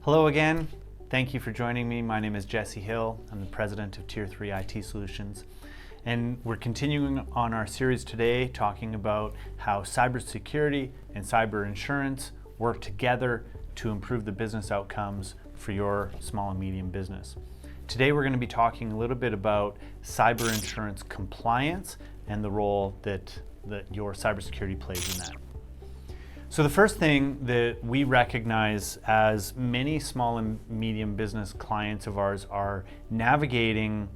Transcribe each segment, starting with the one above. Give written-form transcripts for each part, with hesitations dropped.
Hello again. Thank you for joining me. My name is Jesse Hill. I'm the president of Tier 3 IT Solutions. And we're continuing on our series today talking about how cybersecurity and cyber insurance work together to improve the business outcomes for your small and medium business. Today we're going to be talking a little bit about cyber insurance compliance and the role that your cybersecurity plays in that. So the first thing that we recognize as many small and medium business clients of ours are navigating,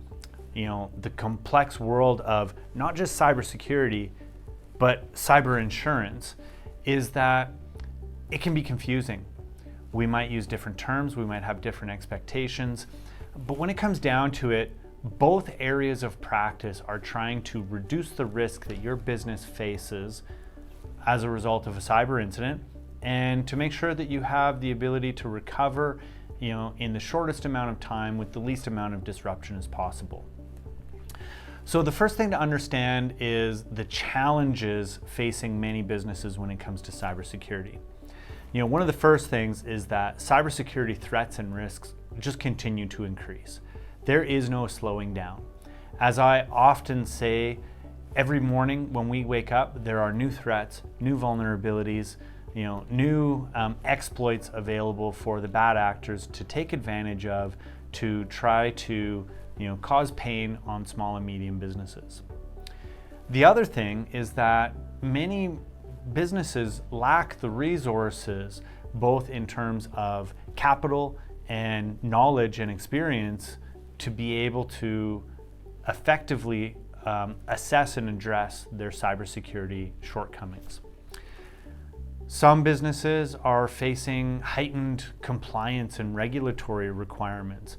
the complex world of not just cybersecurity, but cyber insurance, is that it can be confusing. We might use different terms, we might have different expectations, but when it comes down to it, both areas of practice are trying to reduce the risk that your business faces as a result of a cyber incident, and to make sure that you have the ability to recover, in the shortest amount of time with the least amount of disruption as possible. So the first thing to understand is the challenges facing many businesses when it comes to cybersecurity. One of the first things is that cybersecurity threats and risks just continue to increase. There is no slowing down. As I often say, every morning when we wake up, there are new threats, new vulnerabilities, new exploits available for the bad actors to take advantage of to try to cause pain on small and medium businesses. The other thing is that many businesses lack the resources, both in terms of capital and knowledge and experience, to be able to effectively assess and address their cybersecurity shortcomings. Some businesses are facing heightened compliance and regulatory requirements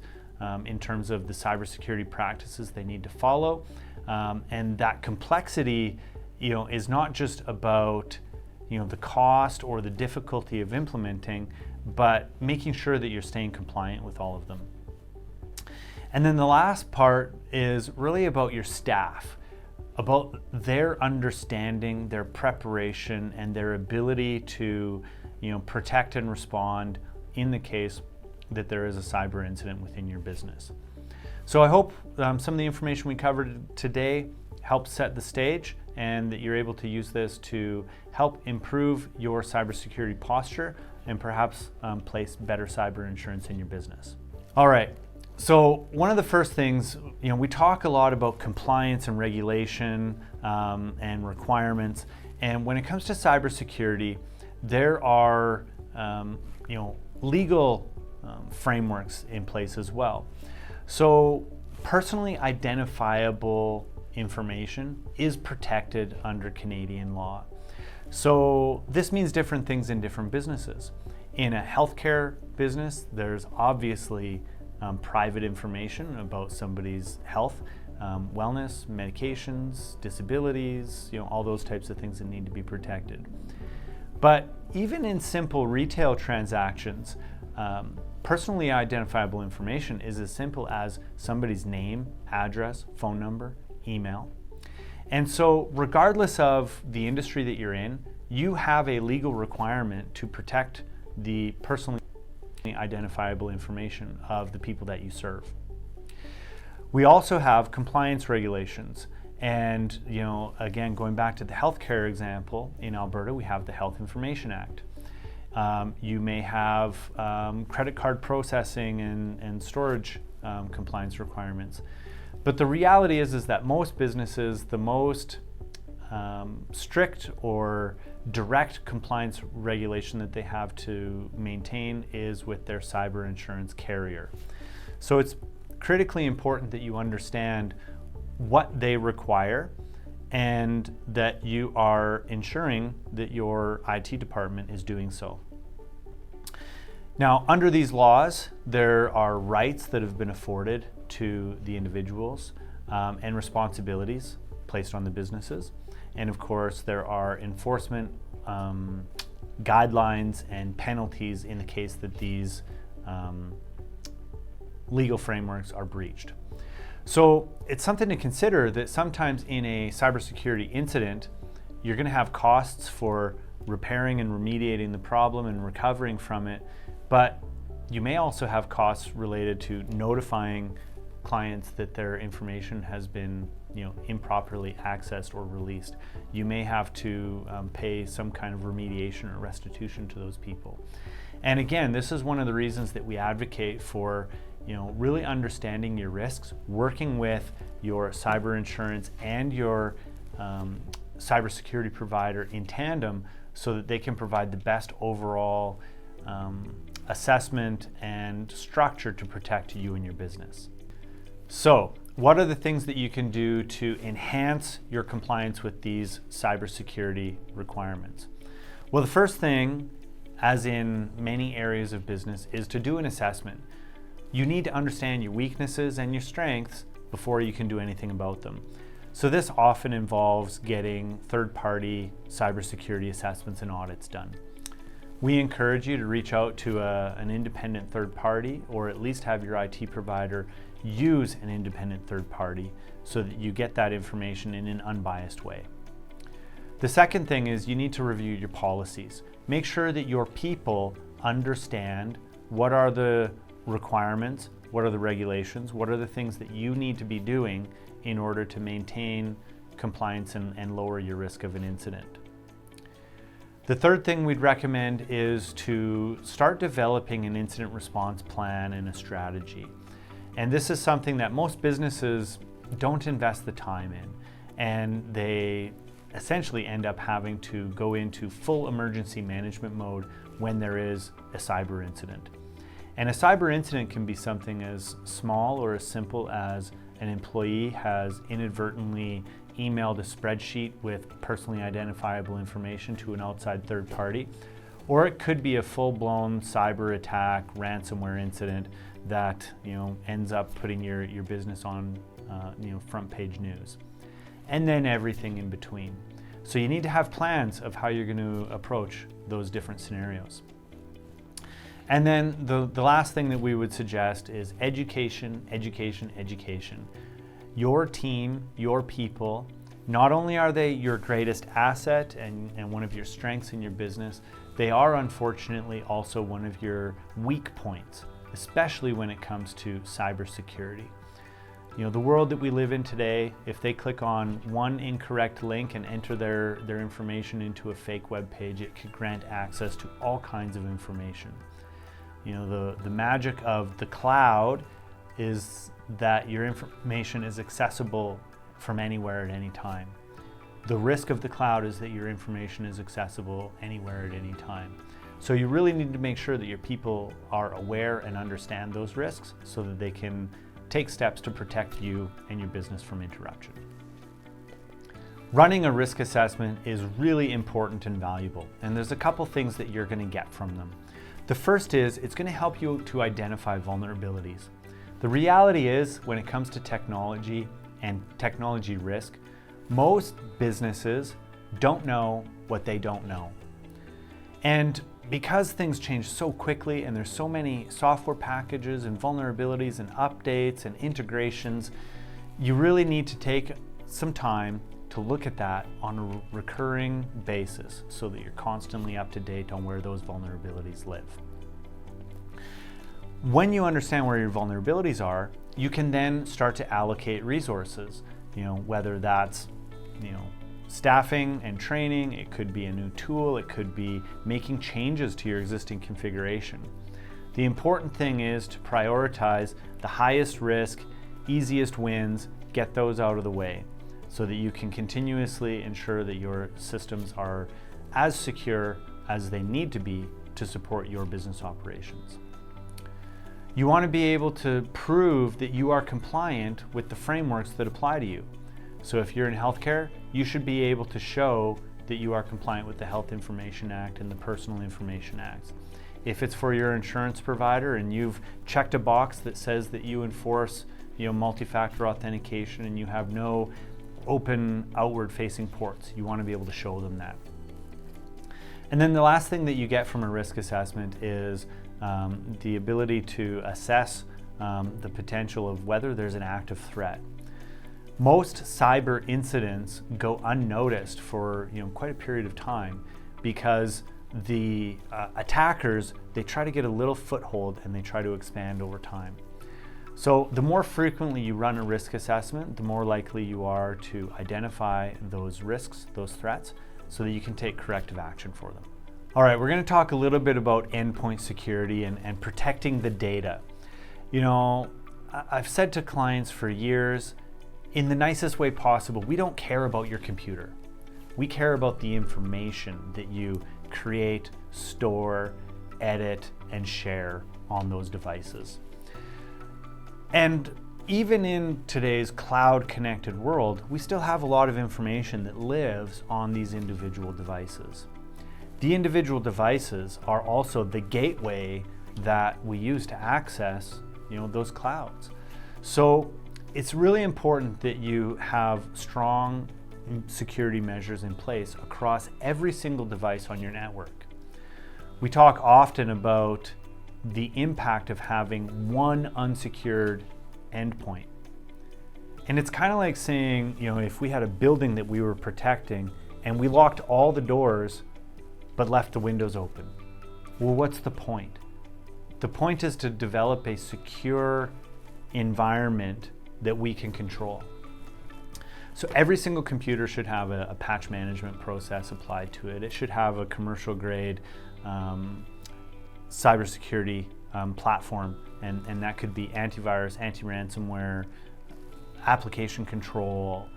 in terms of the cybersecurity practices they need to follow, and that complexity, is not just about the cost or the difficulty of implementing, but making sure that you're staying compliant with all of them. And then the last part is really about your staff, about their understanding, their preparation, and their ability to, protect and respond in the case that there is a cyber incident within your business. So I hope some of the information we covered today helps set the stage, and that you're able to use this to help improve your cybersecurity posture and perhaps place better cyber insurance in your business. All right. So one of the first things, we talk a lot about compliance and regulation and requirements, and when it comes to cybersecurity, there are legal frameworks in place as well. So personally identifiable information is protected under Canadian law. So this means different things in different businesses. In a healthcare business, there's obviously private information about somebody's health, wellness, medications, disabilities, all those types of things that need to be protected. But even in simple retail transactions, personally identifiable information is as simple as somebody's name, address, phone number, email. And so regardless of the industry that you're in, you have a legal requirement to protect the personally identifiable information of the people that you serve. We also have compliance regulations, and again, going back to the healthcare example, in Alberta we have the Health Information Act. You may have credit card processing and storage compliance requirements, but the reality is that most businesses, the most strict or direct compliance regulation that they have to maintain is with their cyber insurance carrier. So it's critically important that you understand what they require and that you are ensuring that your IT department is doing so. Now, under these laws, there are rights that have been afforded to the individuals and responsibilities placed on the businesses. And of course, there are enforcement guidelines and penalties in the case that these legal frameworks are breached. So it's something to consider that sometimes in a cybersecurity incident, you're going to have costs for repairing and remediating the problem and recovering from it. But You may also have costs related to notifying clients that their information has been improperly accessed or released. You may have to pay some kind of remediation or restitution to those people. And again, this is one of the reasons that we advocate for really understanding your risks, working with your cyber insurance and your cybersecurity provider in tandem so that they can provide the best overall assessment and structure to protect you and your business. So, what are the things that you can do to enhance your compliance with these cybersecurity requirements? Well, the first thing, as in many areas of business, is to do an assessment. You need to understand your weaknesses and your strengths before you can do anything about them. So this often involves getting third-party cybersecurity assessments and audits done. We encourage you to reach out to an independent third party, or at least have your IT provider use an independent third party so that you get that information in an unbiased way. The second thing is you need to review your policies. Make sure that your people understand what are the requirements, what are the regulations, what are the things that you need to be doing in order to maintain compliance and lower your risk of an incident. The third thing we'd recommend is to start developing an incident response plan and a strategy. And this is something that most businesses don't invest the time in, and they essentially end up having to go into full emergency management mode when there is a cyber incident. And a cyber incident can be something as small or as simple as an employee has inadvertently emailed a spreadsheet with personally identifiable information to an outside third party, or it could be a full-blown cyber attack, ransomware incident that ends up putting your business on front page news, and then everything in between. So you need to have plans of how you're going to approach those different scenarios. And then the last thing that we would suggest is education, education, education. Your team, your people, not only are they your greatest asset and one of your strengths in your business, they are unfortunately also one of your weak points, especially when it comes to cybersecurity. The world that we live in today, if they click on one incorrect link and enter their information into a fake web page, it could grant access to all kinds of information. The magic of the cloud is that your information is accessible from anywhere at any time. The risk of the cloud is that your information is accessible anywhere at any time. So you really need to make sure that your people are aware and understand those risks so that they can take steps to protect you and your business from interruption. Running a risk assessment is really important and valuable, and there's a couple things that you're going to get from them. The first is it's going to help you to identify vulnerabilities. The reality is, when it comes to technology and technology risk, most businesses don't know what they don't know. And because things change so quickly and there's so many software packages and vulnerabilities and updates and integrations, you really need to take some time to look at that on a recurring basis so that you're constantly up to date on where those vulnerabilities live. When you understand where your vulnerabilities are, you can then start to allocate resources, whether that's staffing and training, it could be a new tool, it could be making changes to your existing configuration. The important thing is to prioritize the highest risk, easiest wins, get those out of the way so that you can continuously ensure that your systems are as secure as they need to be to support your business operations. You want to be able to prove that you are compliant with the frameworks that apply to you. So if you're in healthcare, you should be able to show that you are compliant with the Health Information Act and the Personal Information Act. If it's for your insurance provider and you've checked a box that says that you enforce multi-factor authentication and you have no open outward-facing ports, you want to be able to show them that. And then the last thing that you get from a risk assessment is the ability to assess the potential of whether there's an active threat. Most cyber incidents go unnoticed for quite a period of time because the attackers, they try to get a little foothold and they try to expand over time. So the more frequently you run a risk assessment, the more likely you are to identify those risks, those threats, so that you can take corrective action for them. All right, we're going to talk a little bit about endpoint security and protecting the data. You know, I've said to clients for years, in the nicest way possible, we don't care about your computer. We care about the information that you create, store, edit, and share on those devices. And even in today's cloud-connected world, we still have a lot of information that lives on these individual devices. The individual devices are also the gateway that we use to access, those clouds. So it's really important that you have strong security measures in place across every single device on your network. We talk often about the impact of having one unsecured endpoint. And it's kind of like saying, if we had a building that we were protecting and we locked all the doors but left the windows open. Well, what's the point? The point is to develop a secure environment that we can control. So every single computer should have a patch management process applied to it. It should have a commercial grade cybersecurity platform, and that could be antivirus, anti-ransomware, application control,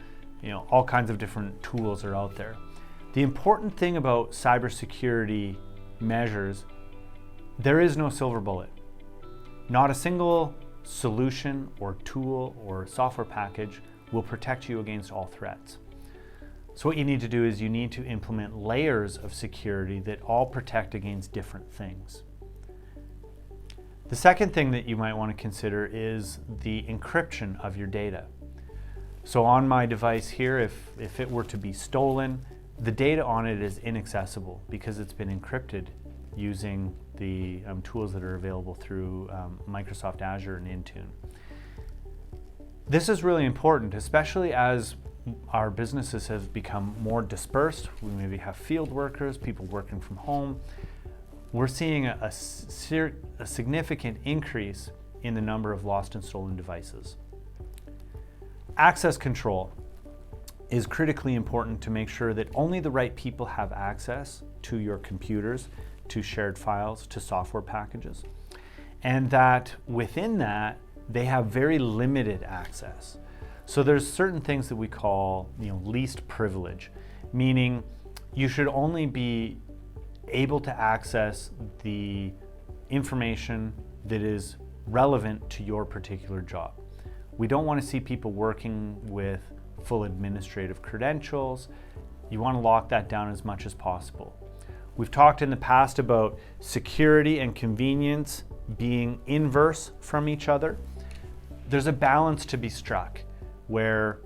all kinds of different tools are out there. The important thing about cybersecurity measures, there is no silver bullet. Not a single solution or tool or software package will protect you against all threats. So what you need to do is you need to implement layers of security that all protect against different things. The second thing that you might want to consider is the encryption of your data. So on my device here, if it were to be stolen, the data on it is inaccessible because it's been encrypted using the tools that are available through Microsoft Azure and Intune. This is really important, especially as our businesses have become more dispersed. We maybe have field workers, people working from home. We're seeing a significant increase in the number of lost and stolen devices. Access control is critically important to make sure that only the right people have access to your computers, to shared files, to software packages, and that within that, they have very limited access. So there's certain things that we call least privilege, meaning you should only be able to access the information that is relevant to your particular job. We don't want to see people working with full administrative credentials. You want to lock that down as much as possible. We've talked in the past about security and convenience being inverse from each other. There's a balance to be struck where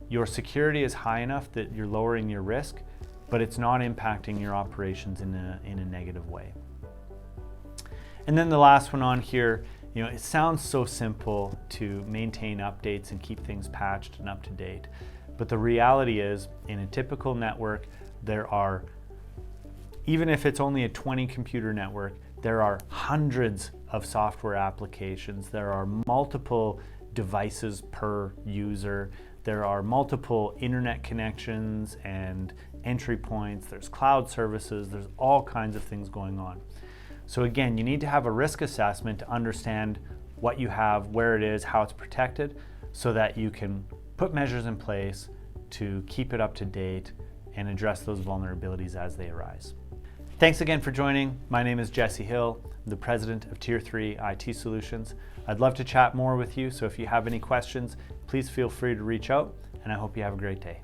your security is high enough that you're lowering your risk, but it's not impacting your operations in a negative way. And then the last one on here, it sounds so simple to maintain updates and keep things patched and up to date. But the reality is, in a typical network, there are, even if it's only a 20 computer network, there are hundreds of software applications. There are multiple devices per user. There are multiple internet connections and entry points. There's cloud services. There's all kinds of things going on. So again, you need to have a risk assessment to understand what you have, where it is, how it's protected, so that you can put measures in place to keep it up to date and address those vulnerabilities as they arise. Thanks again for joining. My name is Jesse Hill, the president of Tier 3 IT Solutions. I'd love to chat more with you, so if you have any questions, please feel free to reach out, and I hope you have a great day.